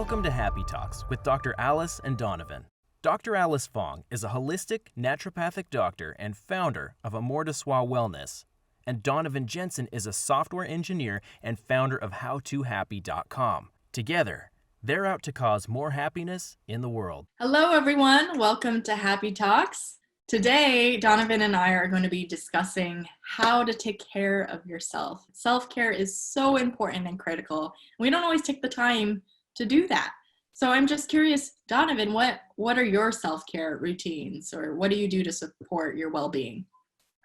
Welcome to Happy Talks with Dr. Alice and Donovan. Dr. Alice Fong is a holistic naturopathic doctor and founder of Amour de Soi Wellness, and Donovon Jenson is a software engineer and founder of HowToHappy.com. Together, they're out to cause more happiness in the world. Hello, everyone. Welcome to Happy Talks. Today, Donovan and I are going to be discussing how to take care of yourself. Self-care is so important and critical. We don't always take the time to do that. So I'm just curious, Donovan, what are your self-care routines, or what do you do to support your well-being?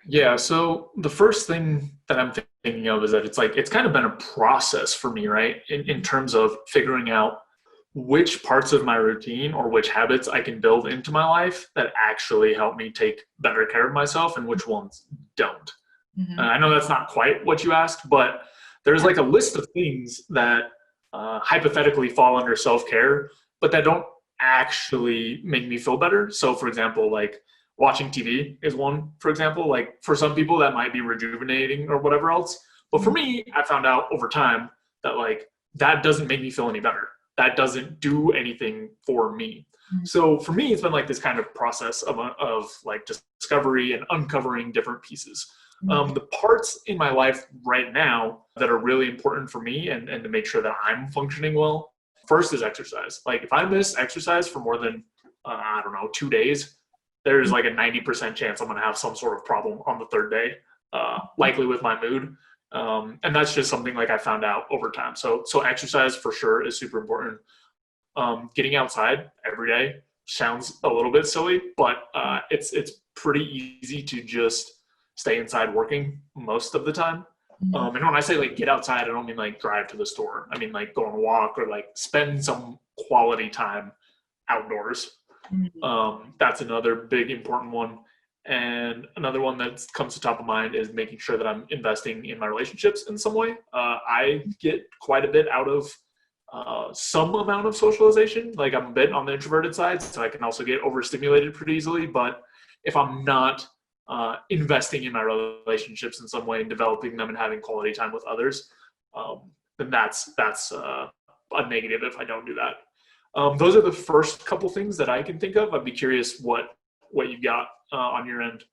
Yeah, so the first thing that I'm thinking of is that it's kind of been a process for me, right? In terms of figuring out which parts of my routine or which habits I can build into my life that actually help me take better care of myself and which ones don't. Mm-hmm. I know that's not quite what you asked, but there's like a list of things that hypothetically fall under self-care, but that don't actually make me feel better. So for example, like watching TV is one, for example. Like for some people that might be rejuvenating or whatever else. But for me, I found out over time that that doesn't make me feel any better. That doesn't do anything for me. Mm-hmm. So for me, it's been like this kind of process of discovery and uncovering different pieces. Mm-hmm. The parts in my life right now that are really important for me and to make sure that I'm functioning well, first is exercise. Like if I miss exercise for more than, 2 days, there's like a 90% chance I'm going to have some sort of problem on the third day, likely with my mood. And that's just something like I found out over time. So exercise for sure is super important. Getting outside every day sounds a little bit silly, but it's pretty easy to just stay inside working most of the time. And when I say get outside, I don't mean drive to the store. I mean go on a walk or spend some quality time outdoors. That's another big important one. And another one that comes to top of mind is making sure that I'm investing in my relationships in some way. I get quite a bit out of some amount of socialization. I'm a bit on the introverted side, so I can also get overstimulated pretty easily. But if I'm not investing in my relationships in some way and developing them and having quality time with others, then that's a negative if I don't do that. Those are the first couple things that I can think of. I'd be curious what you got on your end.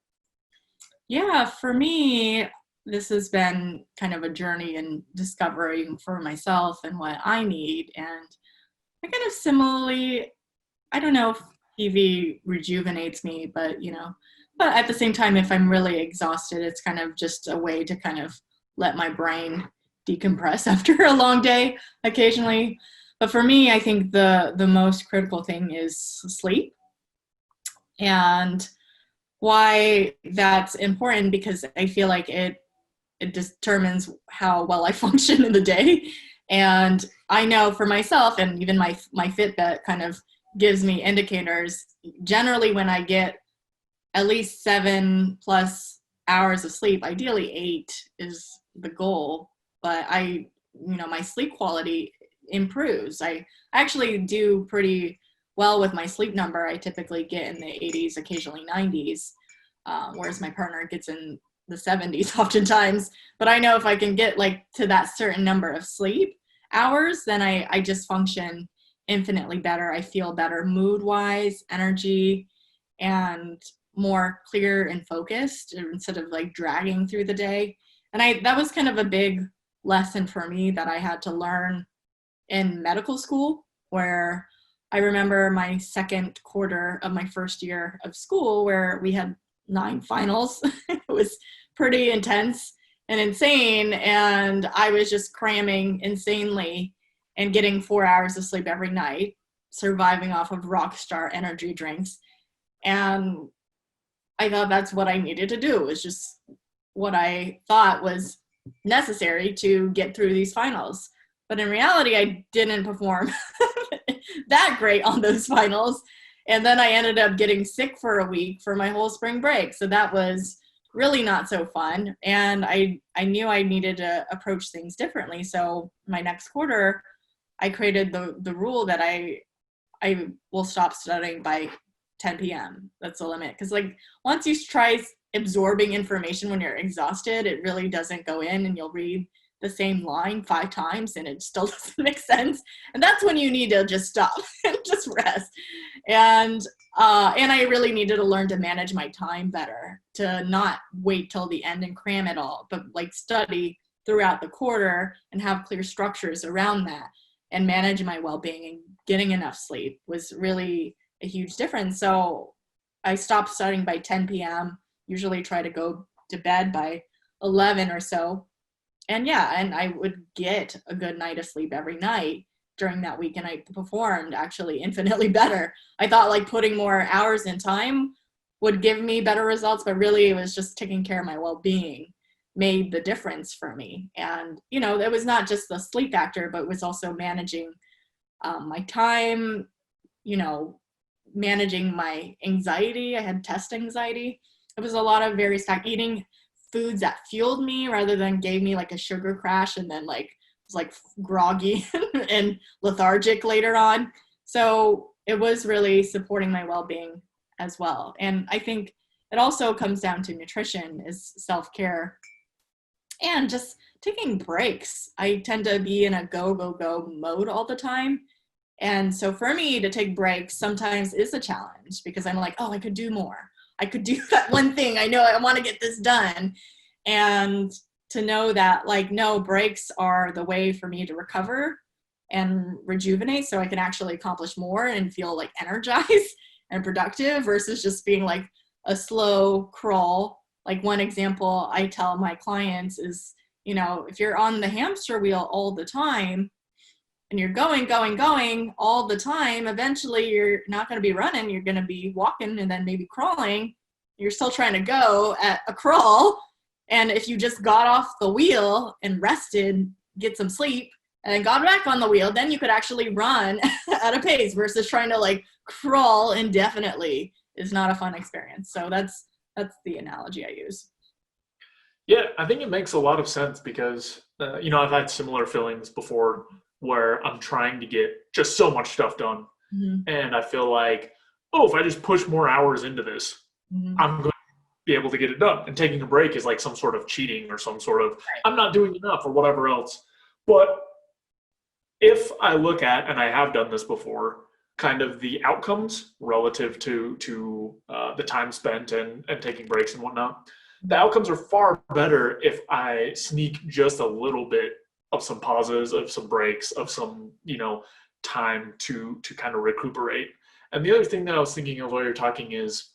Yeah, for me, this has been kind of a journey in discovering for myself and what I need. And I kind of similarly, I don't know if TV rejuvenates me, but at the same time, if I'm really exhausted, it's kind of just a way to kind of let my brain decompress after a long day occasionally. But for me, I think the most critical thing is sleep. And why that's important, because I feel like it determines how well I function in the day. And I know for myself, and even my Fitbit kind of gives me indicators. Generally, when I get at least 7+ hours of sleep, ideally 8 is the goal, but my sleep quality improves. I actually do pretty well with my sleep number. I typically get in the 80s, occasionally 90s, whereas my partner gets in the 70s oftentimes. But I know if I can get to that certain number of sleep hours, then I just function infinitely better. I feel better mood-wise, energy, and more clear and focused instead of dragging through the day. And that was kind of a big lesson for me that I had to learn in medical school, where I remember my second quarter of my first year of school where we had 9 finals. It was pretty intense and insane. And I was just cramming insanely and getting 4 hours of sleep every night, surviving off of Rockstar energy drinks. And I thought that's what I needed to do. It was just what I thought was necessary to get through these finals. But in reality, I didn't perform that great on those finals. And then I ended up getting sick for a week for my whole spring break. So that was really not so fun. And I knew I needed to approach things differently. So my next quarter, I created the rule that I will stop studying by 10 p.m. That's the limit. Because once you try absorbing information when you're exhausted, it really doesn't go in, and you'll read the same line 5 times and it still doesn't make sense. And that's when you need to just stop and just rest. And I really needed to learn to manage my time better, to not wait till the end and cram it all, but like study throughout the quarter and have clear structures around that, and manage my well-being. And getting enough sleep was really a huge difference. So I stopped studying by 10 p.m., usually try to go to bed by 11 or so. And and I would get a good night of sleep every night during that week, and I performed actually infinitely better. I thought like putting more hours in time would give me better results, but really it was just taking care of my well-being made the difference for me. And, it was not just the sleep factor, but it was also managing my time, managing my anxiety. I had test anxiety. It was a lot of various eating foods that fueled me rather than gave me like a sugar crash and then like was like groggy and lethargic later on. So it was really supporting my well-being as well. And I think it also comes down to nutrition, is self-care, and just taking breaks. I tend to be in a go mode all the time. And so for me to take breaks sometimes is a challenge, because I'm like, oh, I could do more. I could do that one thing. I know I want to get this done. And to know that like, no, breaks are the way for me to recover and rejuvenate so I can actually accomplish more and feel like energized and productive, versus just being like a slow crawl. Like one example I tell my clients is, if you're on the hamster wheel all the time and you're going all the time, eventually you're not going to be running. You're going to be walking and then maybe crawling. You're still trying to go at a crawl. And if you just got off the wheel and rested, get some sleep, and then got back on the wheel, then you could actually run at a pace, versus trying to like crawl indefinitely is not a fun experience. So that's the analogy I use. Yeah, I think it makes a lot of sense because, I've had similar feelings before where I'm trying to get just so much stuff done. Mm-hmm. And I feel like, oh, if I just push more hours into this, Mm-hmm. I'm going to be able to get it done. And taking a break is like some sort of cheating or some sort of, I'm not doing enough or whatever else. But if I look at, and I have done this before, kind of the outcomes relative to the time spent and taking breaks and whatnot, the outcomes are far better if I sneak just a little bit of some pauses, of some breaks, of some, time to kind of recuperate. And the other thing that I was thinking of while you're talking is,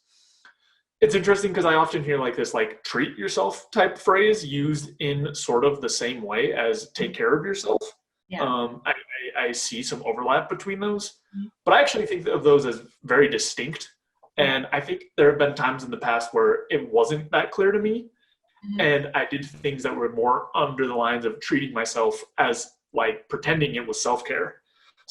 it's interesting because I often hear like this, like treat yourself type phrase used in sort of the same way as take care of yourself. Yeah. I see some overlap between those, but I actually think of those as very distinct. And I think there have been times in the past where it wasn't that clear to me. Mm-hmm. And I did things that were more under the lines of treating myself as like pretending it was self-care.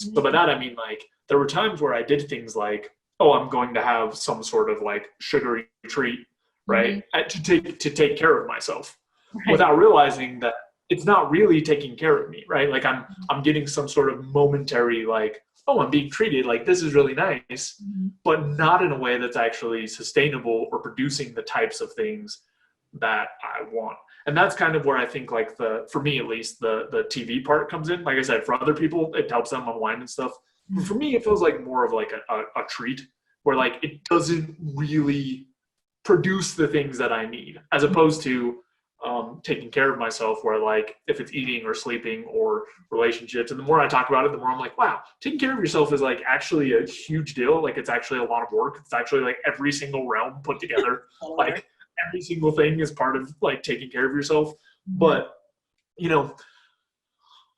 Mm-hmm. So by that, I mean, like there were times where I did things like, oh, I'm going to have some sort of like sugary treat, right? Mm-hmm. To take care of myself, right. Without realizing that it's not really taking care of me, right? Like I'm getting some sort of momentary like, oh, I'm being treated, like this is really nice, Mm-hmm. but not in a way that's actually sustainable or producing the types of things that I want. And that's kind of where I think like for me at least, the TV part comes in. Like I said, for other people, it helps them unwind and stuff. But for me, it feels like more of like a treat where like it doesn't really produce the things that I need, as opposed to taking care of myself, where like if it's eating or sleeping or relationships, and the more I talk about it, the more I'm like, wow, taking care of yourself is like actually a huge deal. Like it's actually a lot of work. It's actually like every single realm put together. Like every single thing is part of like taking care of yourself. But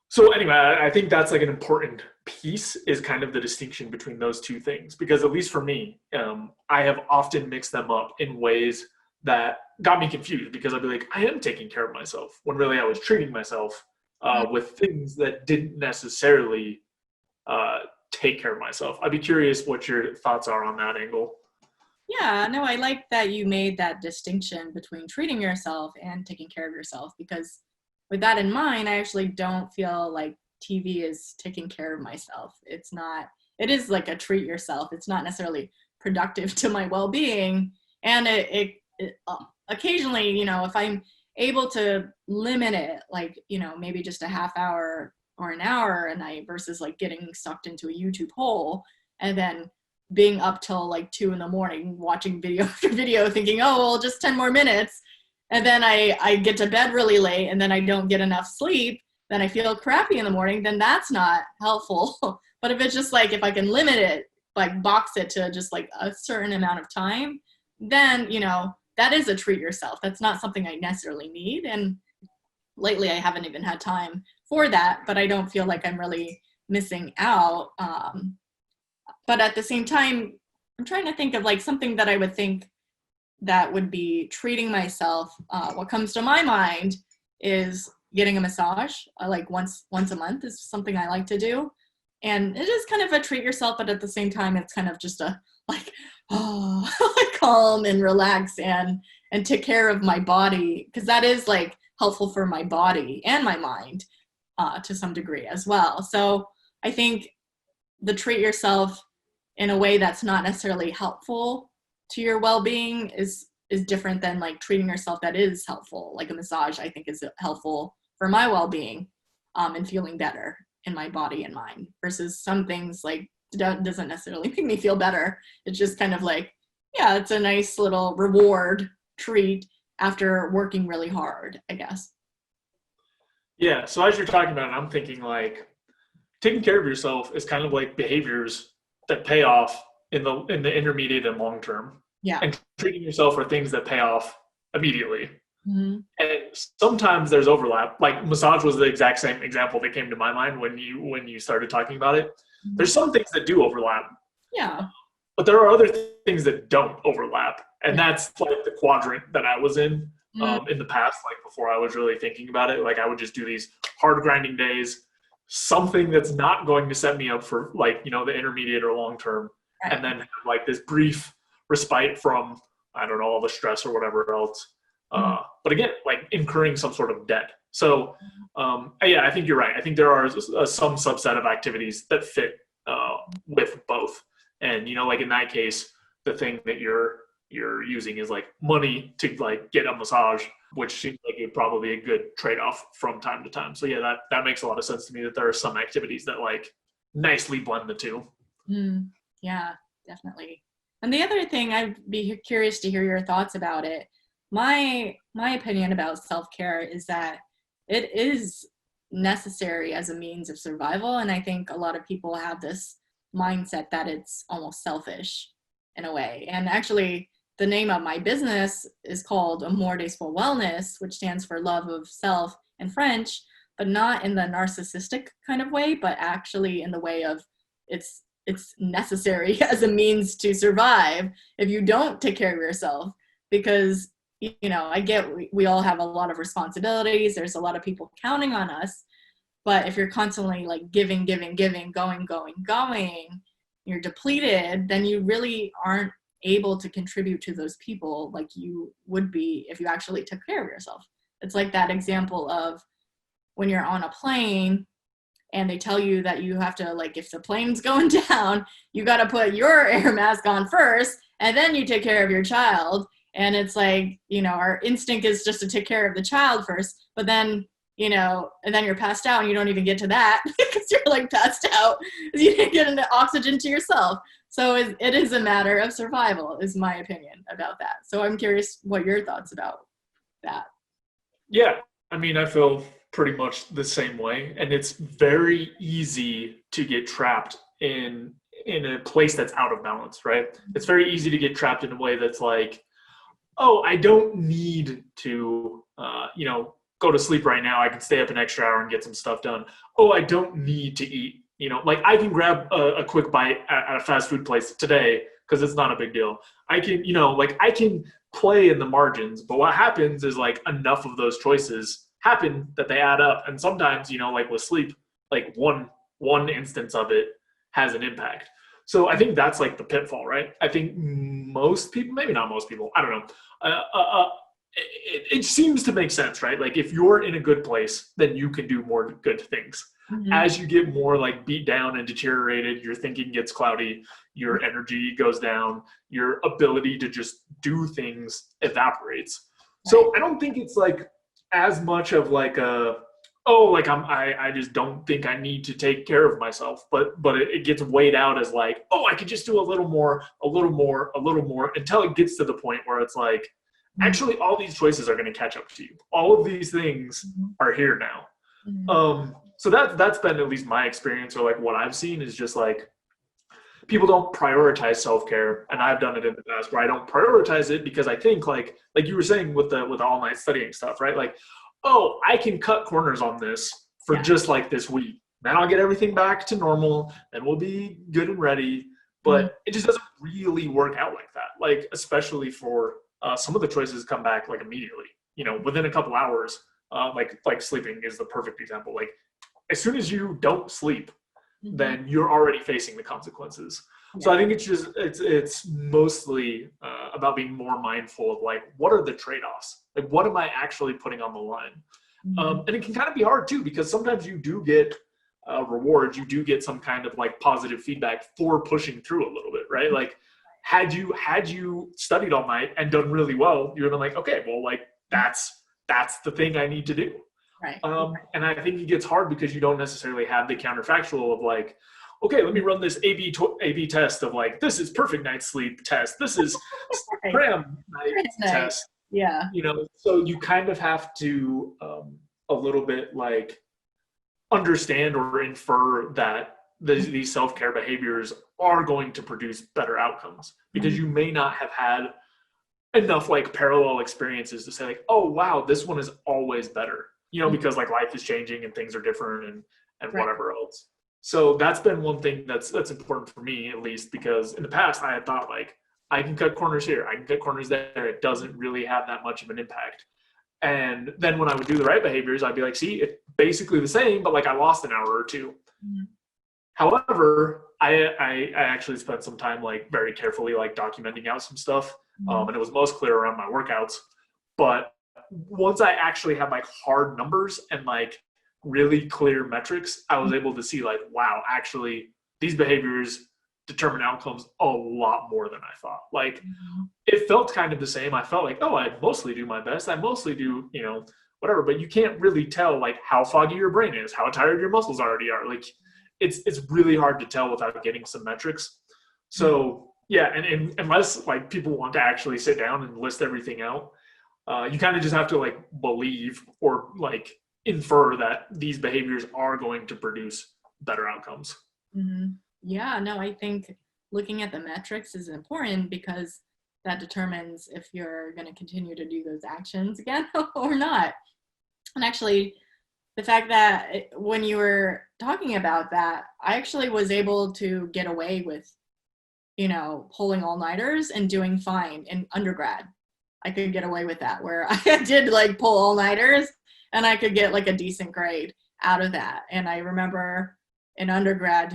so anyway, I think that's like an important piece, is kind of the distinction between those two things, because at least for me, I have often mixed them up in ways that got me confused, because I'd be like, I am taking care of myself, when really I was treating myself with things that didn't necessarily take care of myself. I'd be curious what your thoughts are on that angle. Yeah, no, I like that you made that distinction between treating yourself and taking care of yourself, because with that in mind, I actually don't feel like TV is taking care of myself. It's not, it is like a treat yourself. It's not necessarily productive to my well-being. And it occasionally, if I'm able to limit it, like, maybe just a half hour or an hour a night versus like getting sucked into a YouTube hole and then being up till like 2 a.m. watching video after video thinking, oh, well, just 10 more minutes. And then I get to bed really late and then I don't get enough sleep. Then I feel crappy in the morning. Then that's not helpful. But if it's just like, if I can limit it, like box it to just like a certain amount of time, then, that is a treat yourself. That's not something I necessarily need. And lately I haven't even had time for that, but I don't feel like I'm really missing out. But at the same time, I'm trying to think of like something that I would think that would be treating myself. What comes to my mind is getting a massage, like once a month is something I like to do. And it is kind of a treat yourself, but at the same time, it's kind of just a like, calm and relax and take care of my body. Because that is like helpful for my body and my mind to some degree as well. So I think the treat yourself in a way that's not necessarily helpful to your well-being is different than like treating yourself that is helpful. Like a massage, I think is helpful for my well-being and feeling better in my body and mind, versus some things like doesn't necessarily make me feel better. It's just kind of like, yeah, it's a nice little reward treat after working really hard, I guess. Yeah. So as you're talking about it, I'm thinking like taking care of yourself is kind of like behaviors that pay off in the intermediate and long term. Yeah. And treating yourself are things that pay off immediately. Mm-hmm. And sometimes there's overlap. Like massage was the exact same example that came to my mind when you started talking about it. Mm-hmm. There's some things that do overlap. Yeah. But there are other things that don't overlap. And Yeah. that's like the quadrant that I was in Mm-hmm. in the past, like before I was really thinking about it. Like I would just do these hard grinding days, something that's not going to set me up for like, the intermediate or long term. Right. And then have like this brief respite from, I don't know, all the stress or whatever else. But again, like incurring some sort of debt. So yeah, I think you're right. I think there are some subset of activities that fit with both. And, like in that case, the thing that you're using is like money to like get a massage, which seems like it would probably be a good trade-off from time to time. So yeah, that makes a lot of sense to me, that there are some activities that like nicely blend the two. Yeah, definitely. And the other thing, I'd be curious to hear your thoughts about it. My opinion about self-care is that it is necessary as a means of survival. And I think a lot of people have this mindset that it's almost selfish in a way. And actually, the name of my business is called Amour de Soi Wellness, which stands for love of self in French, but not in the narcissistic kind of way, but actually in the way of it's necessary as a means to survive if you don't take care of yourself. Because, I get we all have a lot of responsibilities. There's a lot of people counting on us. But if you're constantly like giving, going, you're depleted, then you really aren't able to contribute to those people like you would be if you actually took care of yourself. It's like that example of when you're on a plane and they tell you that you have to, like, if the plane's going down, you got to put your air mask on first and then you take care of your child. And it's like, our instinct is just to take care of the child first, but then, and then you're passed out and you don't even get to that because you're like passed out. You didn't get into oxygen to yourself. So it is a matter of survival, is my opinion about that. So I'm curious what your thoughts about that. Yeah, I mean, I feel pretty much the same way. And it's very easy to get trapped in a place that's out of balance, right? It's very easy to get trapped in a way that's like, oh, I don't need to, go to sleep right now. I can stay up an extra hour and get some stuff done. Oh, I don't need to eat. Like I can grab a quick bite at a fast food place today because it's not a big deal. I can, I can play in the margins, but what happens is like enough of those choices happen that they add up. And sometimes, like with sleep, like one instance of it has an impact. So I think that's like the pitfall, right? I think most people, maybe not most people, I don't know. It seems to make sense, right? Like if you're in a good place, then you can do more good things. Mm-hmm. As you get more like beat down and deteriorated, your thinking gets cloudy, your energy goes down, your ability to just do things evaporates. Right. So I don't think it's like as much of like I just don't think I need to take care of myself, but it gets weighed out as like, oh, I could just do a little more until it gets to the point where it's like, actually all these choices are going to catch up to you. All of these things are here now. So that's been at least my experience, or like what I've seen is just like people don't prioritize self-care, and I've done it in the past where I don't prioritize it because I think like you were saying with the all night studying stuff, right? Like, oh, I can cut corners on this for just like this week. Then I'll get everything back to normal and we'll be good and ready. But it just doesn't really work out like that. Like, especially for some of the choices come back like immediately, within a couple hours. Like sleeping is the perfect example. Like, as soon as you don't sleep, then you're already facing the consequences. So I think it's mostly about being more mindful of like, what are the trade-offs? Like, what am I actually putting on the line? And it can kind of be hard too, because sometimes you do get rewards. You do get some kind of like positive feedback for pushing through a little bit, right? Like, had you studied all night and done really well, you're like, okay, well, like that's the thing I need to do. Right. And I think it gets hard because you don't necessarily have the counterfactual of like, okay, let me run this A/B test of like, this is perfect night's sleep test. This is cram night test. Yeah. So you kind of have to a little bit like understand or infer that these self-care behaviors are going to produce better outcomes, because you may not have had enough like parallel experiences to say like, oh wow, this one is always better, because like life is changing and things are different and whatever else. So that's been one thing that's important for me, at least, because in the past I had thought like, I can cut corners here, I can cut corners there. It doesn't really have that much of an impact. And then when I would do the right behaviors, I'd be like, see, it's basically the same, but like I lost an hour or two. However, I actually spent some time like very carefully like documenting out some stuff. And it was most clear around my workouts. But once I actually had like hard numbers and like really clear metrics, I was able to see like, wow, actually these behaviors determine outcomes a lot more than I thought. Like it felt kind of the same. I felt like, oh, I mostly do my best. I mostly do, whatever, but you can't really tell like how foggy your brain is, how tired your muscles already are. Like it's really hard to tell without getting some metrics. So yeah. And unless like people want to actually sit down and list everything out, you kind of just have to like believe or like infer that these behaviors are going to produce better outcomes. Yeah, no, I think looking at the metrics is important because that determines if you're going to continue to do those actions again or not. And actually, the fact that when you were talking about that, I actually was able to get away with, pulling all-nighters and doing fine in undergrad. I could get away with that, where I did like pull all-nighters and I could get like a decent grade out of that. And I remember in undergrad,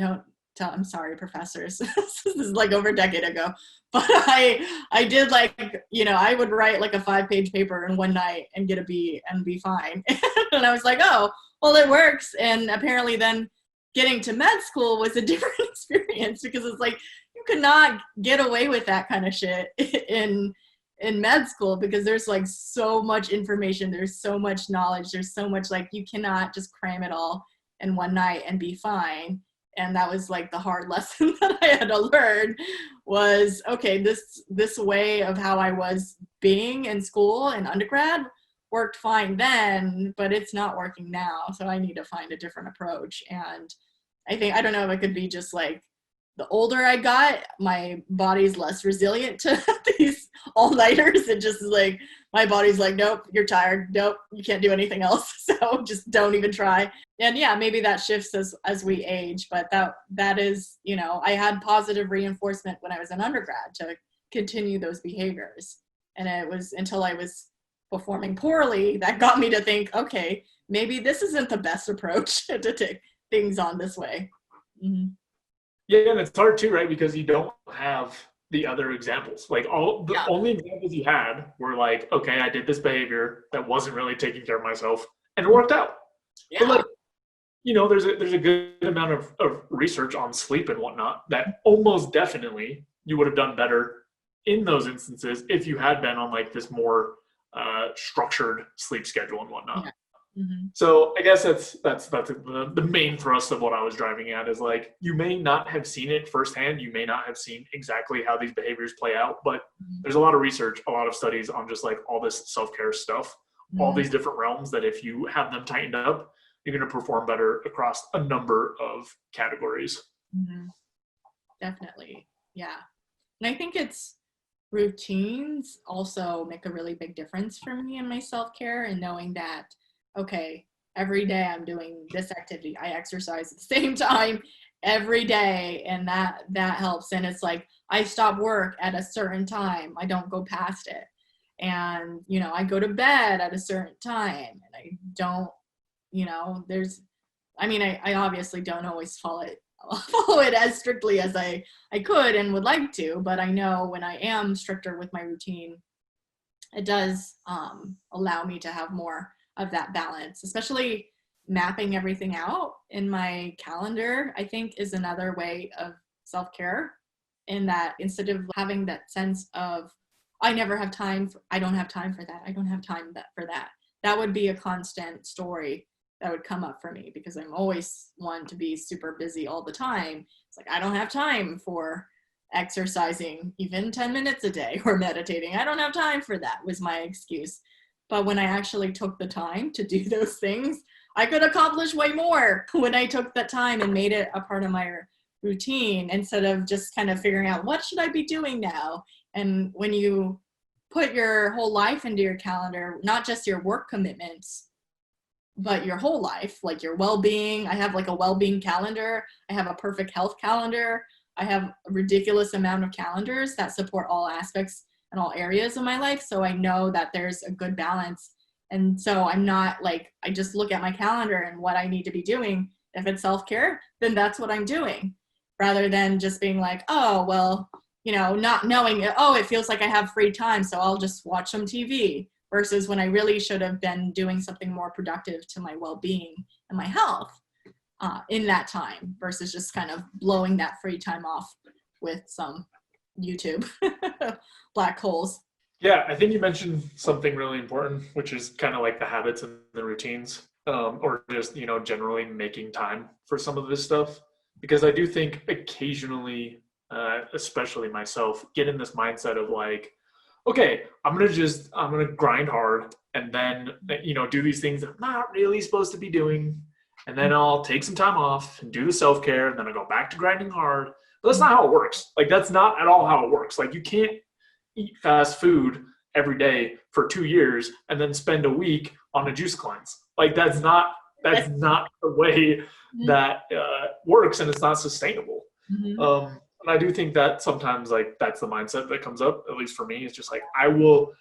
I'm sorry, professors, this is like over a decade ago, but I did like, I would write like a 5-page paper in one night and get a B and be fine. And I was like, oh, well, it works. And apparently then getting to med school was a different experience, because it's like, you could not get away with that kind of shit in med school, because there's like so much information, there's so much knowledge, there's so much, like, you cannot just cram it all in one night and be fine. And that was like the hard lesson that I had to learn was, okay, this way of how I was being in school and undergrad worked fine then, but it's not working now. So I need to find a different approach. And I don't know if it could be just like the older I got, my body's less resilient to these all-nighters. It just is like, my body's like, nope, you're tired. Nope, you can't do anything else. So just don't even try. And yeah, maybe that shifts as we age, but that is, I had positive reinforcement when I was an undergrad to continue those behaviors. And it was until I was performing poorly that got me to think, okay, maybe this isn't the best approach to take things on this way. Yeah, and it's hard too, right? Because you don't have the other examples. Like only examples you had were like, okay, I did this behavior that wasn't really taking care of myself, and it worked out. Yeah. But like, there's a good amount of research on sleep and whatnot that almost definitely you would have done better in those instances if you had been on like this more structured sleep schedule and whatnot. Yeah. Mm-hmm. So I guess that's the main thrust of what I was driving at is like, you may not have seen it firsthand. You may not have seen exactly how these behaviors play out, but there's a lot of research, a lot of studies on just like all this self-care stuff, all these different realms that if you have them tightened up, you're going to perform better across a number of categories. Mm-hmm. Definitely. Yeah. And I think it's routines also make a really big difference for me in my self-care, and knowing that, okay, every day I'm doing this activity. I exercise at the same time every day, and that helps. And it's like, I stop work at a certain time. I don't go past it. And, you know, I go to bed at a certain time, and I don't, you know, I obviously don't always follow it as strictly as I could and would like to, but I know when I am stricter with my routine, it does allow me to have more of that balance. Especially mapping everything out in my calendar, I think, is another way of self-care, in that instead of having that sense of, I never have time, I don't have time for that, I don't have time for that. That would be a constant story that would come up for me, because I'm always one to be super busy all the time. It's like, I don't have time for exercising even 10 minutes a day or meditating. I don't have time for that, was my excuse. But when I actually took the time to do those things, I could accomplish way more when I took that time and made it a part of my routine, instead of just kind of figuring out, what should I be doing now? And when you put your whole life into your calendar, not just your work commitments, but your whole life, like your well-being. I have like a well-being calendar. I have a perfect health calendar. I have a ridiculous amount of calendars that support all aspects and all areas of my life. So I know that there's a good balance. And so I'm not like, I just look at my calendar and what I need to be doing. If it's self-care, then that's what I'm doing, rather than just being like, oh, well, you know, not knowing, oh, it feels like I have free time, so I'll just watch some TV, versus when I really should have been doing something more productive to my well-being and my health in that time, versus just kind of blowing that free time off with some YouTube black holes. Yeah, I think you mentioned something really important, which is kind of like the habits and the routines, or just, you know, generally making time for some of this stuff. Because I do think occasionally, especially myself, get in this mindset of like, okay, I'm gonna grind hard, and then, you know, do these things that I'm not really supposed to be doing, and then I'll take some time off and do the self-care, and then I go back to grinding hard. But that's not how it works. Like, that's not at all how it works. Like, you can't eat fast food every day for 2 years and then spend a week on a juice cleanse. Like, that's not the way that works, and it's not sustainable. Mm-hmm. And I do think that sometimes, like, that's the mindset that comes up, at least for me. It's just like, I will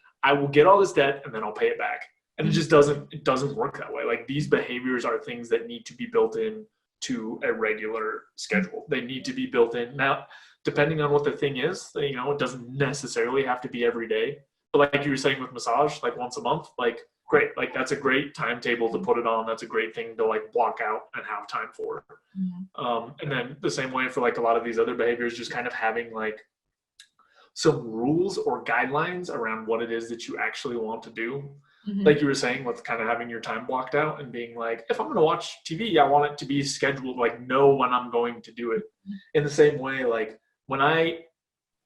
get all this debt and then I'll pay it back. And it doesn't work that way. Like, these behaviors are things that need to be built in to a regular schedule. They need to be built in. Now, depending on what the thing is, you know, it doesn't necessarily have to be every day. But like you were saying with massage, like once a month, like, great. Like, that's a great timetable to put it on. That's a great thing to like block out and have time for. Mm-hmm. And then the same way for like a lot of these other behaviors, just kind of having like some rules or guidelines around what it is that you actually want to do. Mm-hmm. Like you were saying, with kind of having your time blocked out and being like, if I'm going to watch TV, I want it to be scheduled, like know when I'm going to do it. In the same way, like when I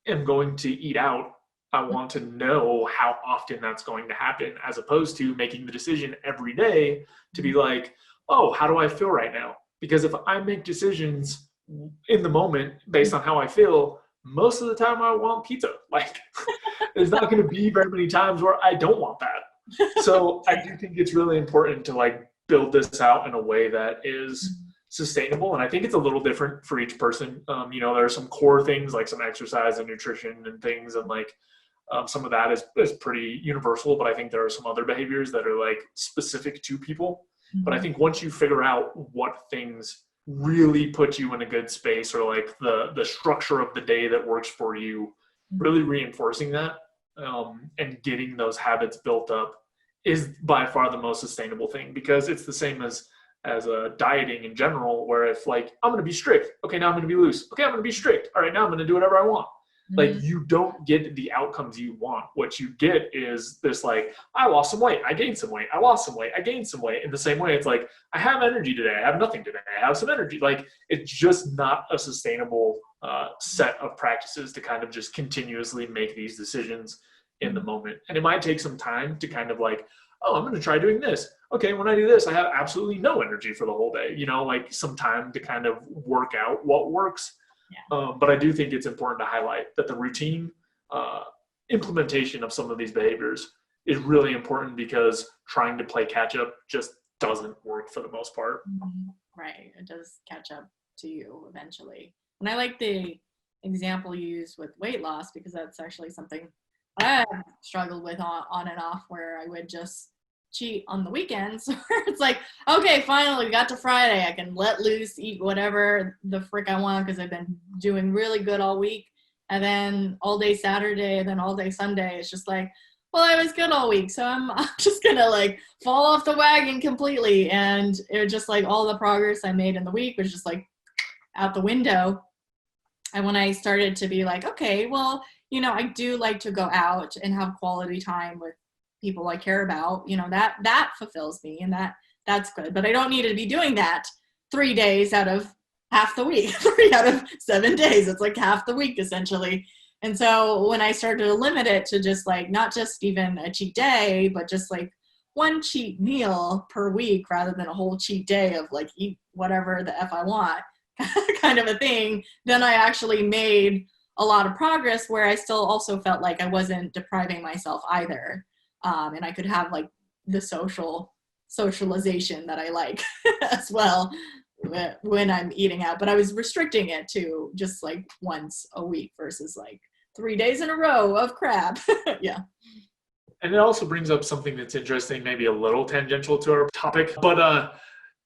am going to eat out, I want to know how often that's going to happen, as opposed to making the decision every day to be like, oh, how do I feel right now? Because if I make decisions in the moment based on how I feel, most of the time I want pizza. Like, there's not going to be very many times where I don't want that. So I do think it's really important to like build this out in a way that is sustainable. And I think it's a little different for each person. You know, there are some core things like some exercise and nutrition and things, and like some of that is pretty universal, but I think there are some other behaviors that are like specific to people. Mm-hmm. But I think once you figure out what things really put you in a good space, or like the structure of the day that works for you, really reinforcing that and getting those habits built up is by far the most sustainable thing. Because it's the same as dieting in general, where if like, I'm going to be strict, okay, now I'm going to be loose, okay, I'm going to be strict, all right, now I'm going to do whatever I want. Like, you don't get the outcomes you want. What you get is this, like, I lost some weight, I gained some weight, I lost some weight, I gained some weight. In the same way, it's like, I have energy today, I have nothing today, I have some energy. Like, it's just not a sustainable set of practices to kind of just continuously make these decisions in the moment. And it might take some time to kind of like, oh, I'm going to try doing this. Okay, when I do this, I have absolutely no energy for the whole day, like some time to kind of work out what works. Yeah. But I do think it's important to highlight that the routine implementation of some of these behaviors is really important, because trying to play catch up just doesn't work for the most part. Right. It does catch up to you eventually. And I like the example you used with weight loss, because that's actually something I struggled with on and off, where I would just cheat on the weekends. It's like, okay, finally we got to Friday, I can let loose, eat whatever the frick I want, because I've been doing really good all week. And then all day Saturday, and then all day Sunday, it's just like, well, I was good all week, so I'm just gonna like fall off the wagon completely. And it was just like all the progress I made in the week was just like out the window. And when I started to be like, okay, well, I do like to go out and have quality time with people I care about, that fulfills me, and that's good. But I don't need to be doing that 3 days out of half the week, 3 out of 7 days. It's like half the week essentially. And so when I started to limit it to just like, not just even a cheat day, but just like one cheat meal per week, rather than a whole cheat day of like eat whatever the F I want kind of a thing, then I actually made a lot of progress, where I still also felt like I wasn't depriving myself either. And I could have like the socialization that I like as well when I'm eating out, but I was restricting it to just like once a week versus like 3 days in a row of crap. Yeah. And it also brings up something that's interesting, maybe a little tangential to our topic, but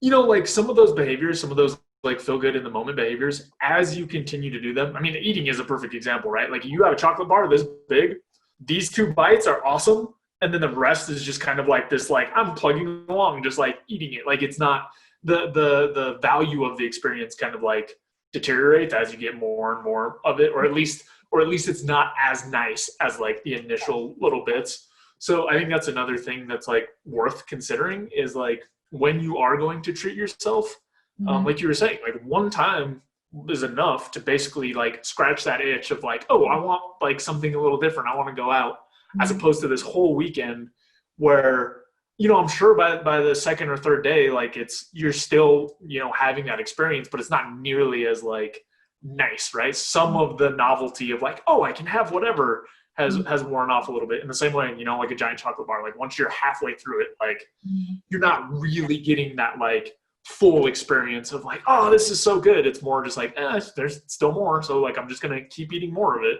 like some of those behaviors, some of those like feel good in the moment behaviors, as you continue to do them. I mean, eating is a perfect example, right? Like, you have a chocolate bar this big, these 2 bites are awesome, and then the rest is just kind of like this, like, I'm plugging along, just like eating it. Like, it's not the value of the experience kind of like deteriorates as you get more and more of it, or at least it's not as nice as like the initial little bits. So I think that's another thing that's like worth considering, is like, when you are going to treat yourself, like you were saying, like one time is enough to basically like scratch that itch of like, oh, I want like something a little different, I want to go out, as opposed to this whole weekend where, I'm sure by the second or third day, like you're still, having that experience, but it's not nearly as like nice, right? Some of the novelty of like, oh, I can have whatever has worn off a little bit. In the same way, like a giant chocolate bar, like once you're halfway through it, like you're not really getting that like full experience of like, oh, this is so good. It's more just like, there's still more, so like I'm just gonna keep eating more of it.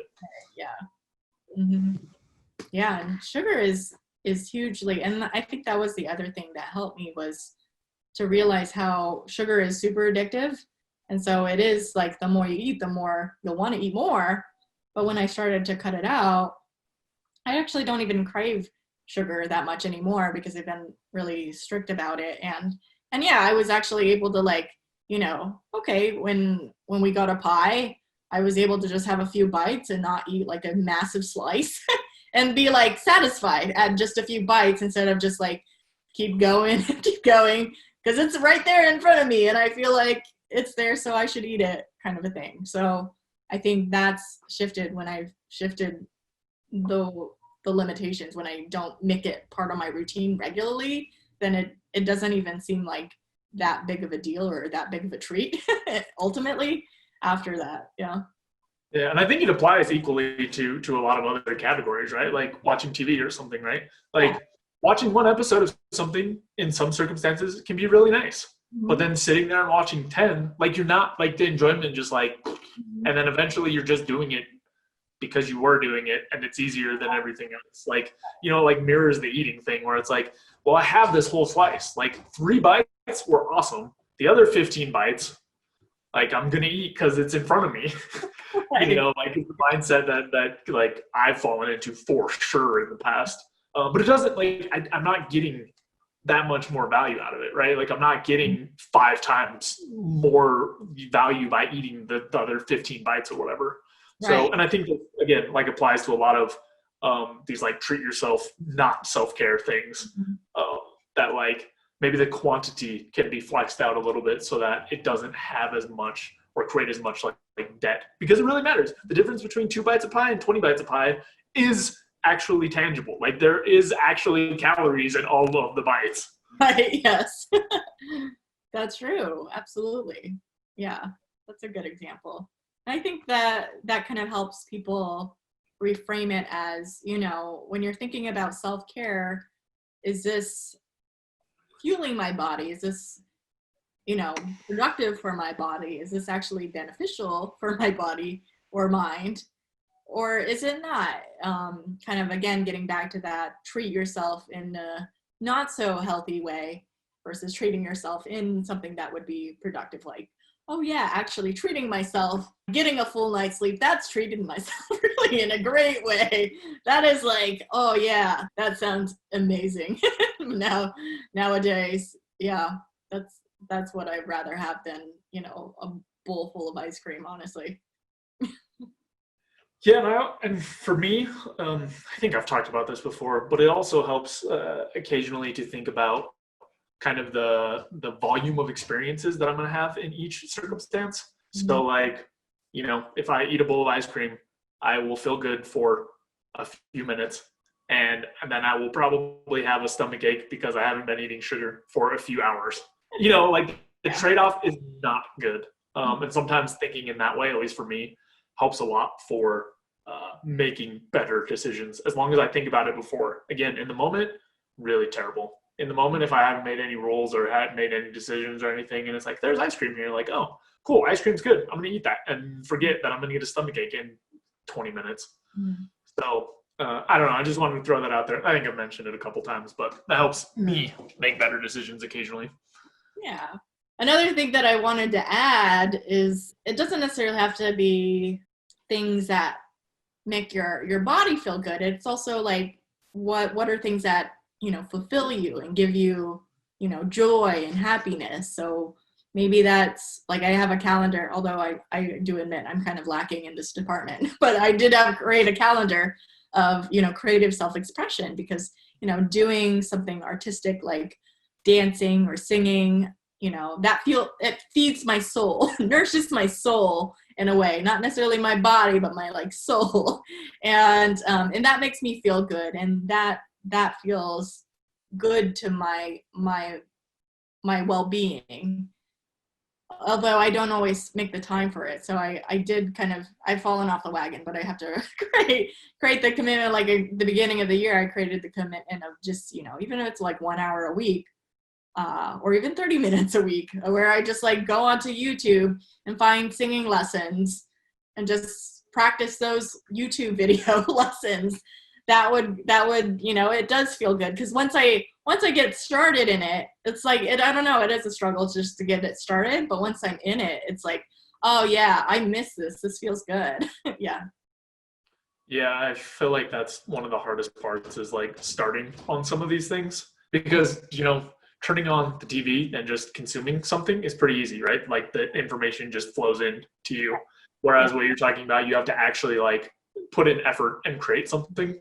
Yeah. And sugar is hugely, and I think that was the other thing that helped me, was to realize how sugar is super addictive. And so it is like, the more you eat, the more you'll want to eat more. But when I started to cut it out, I actually don't even crave sugar that much anymore, because I've been really strict about it. And yeah, I was actually able to like, okay, when we got a pie, I was able to just have a few bites and not eat like a massive slice and be like satisfied at just a few bites, instead of just like keep going, because it's right there in front of me and I feel like it's there, so I should eat it, kind of a thing. So I think that's shifted when I've shifted the limitations. When I don't make it part of my routine regularly, then it doesn't even seem like that big of a deal or that big of a treat ultimately after that. Yeah, and I think it applies equally to a lot of other categories, right? Like watching TV or something, right? Like watching one episode of something in some circumstances can be really nice, but then sitting there and watching 10, like you're not like the enjoyment just like, and then eventually you're just doing it because you were doing it and it's easier than everything else. Like, like mirrors the eating thing, where it's like, well, I have this whole slice, like 3 bites were awesome. The other 15 bites, like I'm going to eat because it's in front of me. Like it's the mindset that like I've fallen into for sure in the past. But it doesn't like, I'm not getting that much more value out of it, right? Like I'm not getting 5 times more value by eating the other 15 bites or whatever. So, Right. and I think that, again, like applies to a lot of these like treat yourself, not self-care things, Mhm. that like maybe the quantity can be flexed out a little bit so that it doesn't have as much or create as much like debt, because it really matters. The difference between 2 bites of pie and 20 bites of pie is actually tangible. Like there is actually calories in all of the bites. Right. Yes. That's true. Absolutely. Yeah. That's a good example. I think that that kind of helps people reframe it as, when you're thinking about self-care, is this fueling my body? Is this, productive for my body? Is this actually beneficial for my body or mind? Or is it not? Kind of, again, getting back to that, treat yourself in a not so healthy way versus treating yourself in something that would be productive, like, oh yeah, actually treating myself, getting a full night's sleep, that's treating myself really in a great way. That is like, oh yeah, that sounds amazing. Nowadays, yeah, that's what I'd rather have than, a bowl full of ice cream, honestly. Yeah, and for me, I think I've talked about this before, but it also helps occasionally to think about kind of the volume of experiences that I'm going to have in each circumstance. Mhm. So like, if I eat a bowl of ice cream, I will feel good for a few minutes, and then I will probably have a stomach ache because I haven't been eating sugar for a few hours. Like the Yeah. trade-off is not good. And sometimes thinking in that way, at least for me, helps a lot for making better decisions. As long as I think about it before. Again, in the moment, really terrible. In the moment, if I haven't made any rules or hadn't made any decisions or anything, and it's like, there's ice cream here, like, oh, cool, ice cream's good. I'm gonna eat that and forget that I'm gonna get a stomach ache in 20 minutes. Mhm. So I don't know. I just wanted to throw that out there. I think I've mentioned it a couple times, but that helps me make better decisions occasionally. Yeah. Another thing that I wanted to add is it doesn't necessarily have to be things that make your body feel good. It's also like what are things that, fulfill you and give you, joy and happiness. So maybe that's like, I have a calendar, although I do admit I'm kind of lacking in this department, but I did create a calendar of, creative self-expression because, doing something artistic like dancing or singing, it feeds my soul, nourishes my soul in a way, not necessarily my body, but my like soul. And that makes me feel good. And that feels good to my well-being. Although I don't always make the time for it. So I did I've fallen off the wagon, but I have to create the commitment. Like at the beginning of the year, I created the commitment of just, even if it's like 1 hour a week, or even 30 minutes a week, where I just like go onto YouTube and find singing lessons and just practice those YouTube video lessons. That would, it does feel good. Cause once I get started in it, it's like, I don't know, it is a struggle just to get it started. But once I'm in it, it's like, oh yeah, I miss this. This feels good. Yeah. Yeah, I feel like that's one of the hardest parts is like starting on some of these things because, turning on the TV and just consuming something is pretty easy, right? Like the information just flows in to you. Yeah. Whereas what you're talking about, you have to actually like put in effort and create something.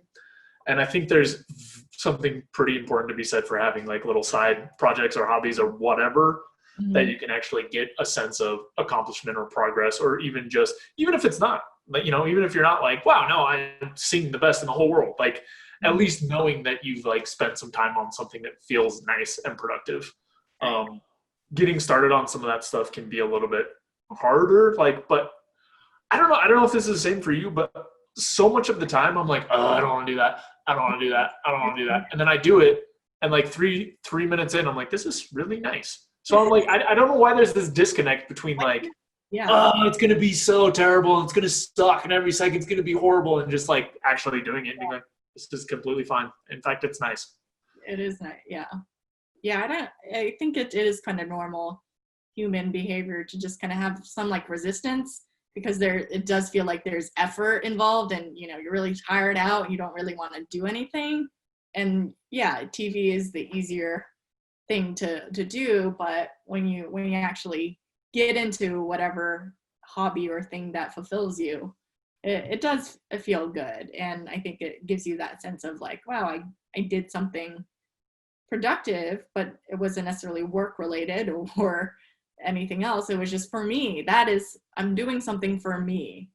And I think there's something pretty important to be said for having like little side projects or hobbies or whatever that Mhm. you can actually get a sense of accomplishment or progress, or even if it's not, like, even if you're not like, wow, no, I'm singing the best in the whole world, like at Mhm. least knowing that you've like spent some time on something that feels nice and productive. Right. Getting started on some of that stuff can be a little bit harder, like, but I don't know if this is the same for you, but so much of the time I'm like, oh, I don't want to do that. I don't want to do that. I don't want to do that. And then I do it. And like three minutes in, I'm like, this is really nice. So I'm like, I don't know why there's this disconnect between like, Yeah. oh, it's going to be so terrible. It's going to suck. And every second's going to be horrible. And just like actually doing it and being like, this is completely fine. In fact, it's nice. It is nice. Yeah. Yeah. I think it is kind of normal human behavior to just kind of have some like resistance because it does feel like there's effort involved and, you're really tired out and you don't really want to do anything. And yeah, TV is the easier thing to do. But when you actually get into whatever hobby or thing that fulfills you, it does feel good. And I think it gives you that sense of like, wow, I did something productive, but it wasn't necessarily work related or anything else. It was just for me. I'm doing something for me.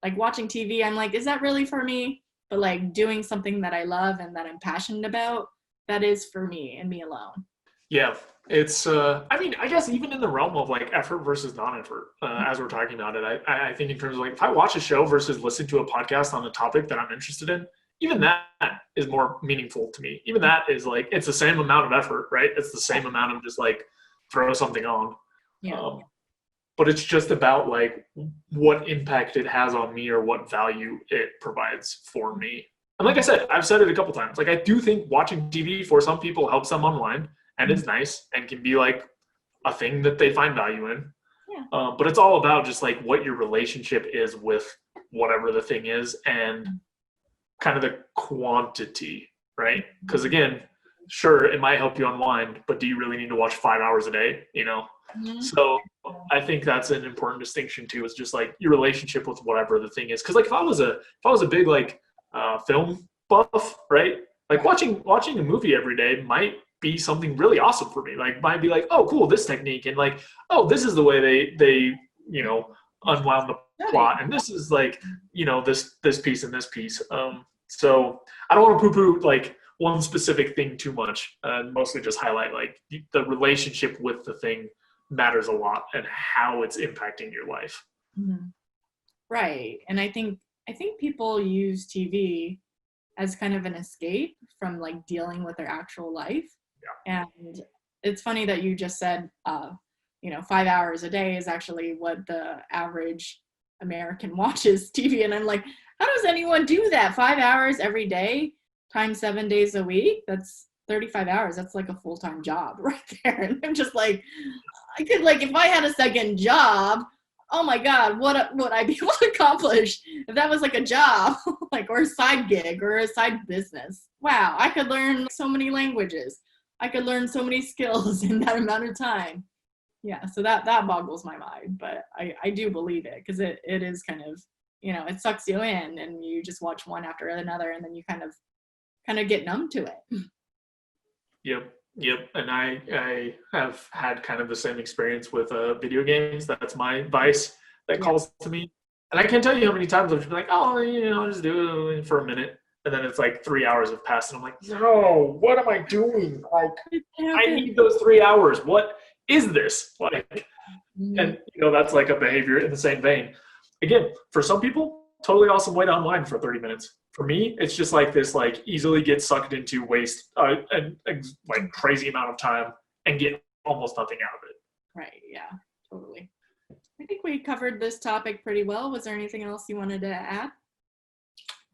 Like watching TV, I'm like, is that really for me? But like doing something that I love and that I'm passionate about, that is for me and me alone. Yeah, it's, I mean, I guess even in the realm of like effort versus non-effort, as we're talking about it, I think in terms of like, if I watch a show versus listen to a podcast on a topic that I'm interested in, even that is more meaningful to me. Even that is like, it's the same amount of effort, right? It's the same amount of just like throw something on. Yeah. But it's just about like what impact it has on me or what value it provides for me. And like I said, I've said it a couple times. Like I do think watching TV for some people helps them unwind, and it's nice and can be like a thing that they find value in. Yeah. But it's all about just like what your relationship is with whatever the thing is and kind of the quantity, right? Because again, sure, it might help you unwind, but do you really need to watch 5 hours a day? You know? Mm-hmm. So I think that's an important distinction too, is just like your relationship with whatever the thing is. Because like if I was a big like film buff, right? Like watching a movie every day might be something really awesome for me. Like might be like, oh cool, this technique, and like, oh, this is the way they you know unwound the plot, and this is like this piece and this piece. So I don't want to poo-poo like one specific thing too much. Mostly just highlight like the relationship with the thing matters a lot and how it's impacting your life. Mm-hmm. Right. And I think people use TV as kind of an escape from like dealing with their actual life. Yeah. And it's funny that you just said 5 hours a day is actually what the average American watches TV. And I'm like, how does anyone do that? 5 hours every day times 7 days a week? That's 35 hours. That's like a full-time job right there. And I'm just like, I could like, if I had a second job, oh my God, what would I be able to accomplish if that was like a job, like, or a side gig or a side business? Wow, I could learn so many languages. I could learn so many skills in that amount of time. Yeah, so that boggles my mind, but I do believe it because it is kind of, it sucks you in and you just watch one after another and then you kind of get numb to it. Yep. And I have had kind of the same experience with video games. That's my vice that calls to me. And I can't tell you how many times I've been like, oh, I'll just do it for a minute. And then it's like 3 hours have passed and I'm like, no, what am I doing? Like, I need those 3 hours. What is this? Like, and that's like a behavior in the same vein. Again, for some people, totally awesome way to unwind for 30 minutes. For me, it's just like this, like easily get sucked into waste and like crazy amount of time and get almost nothing out of it. Right. Yeah, totally. I think we covered this topic pretty well. Was there anything else you wanted to add?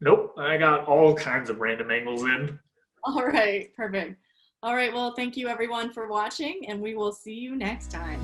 Nope. I got all kinds of random angles in. All right. Perfect. All right. Well, thank you everyone for watching and we will see you next time.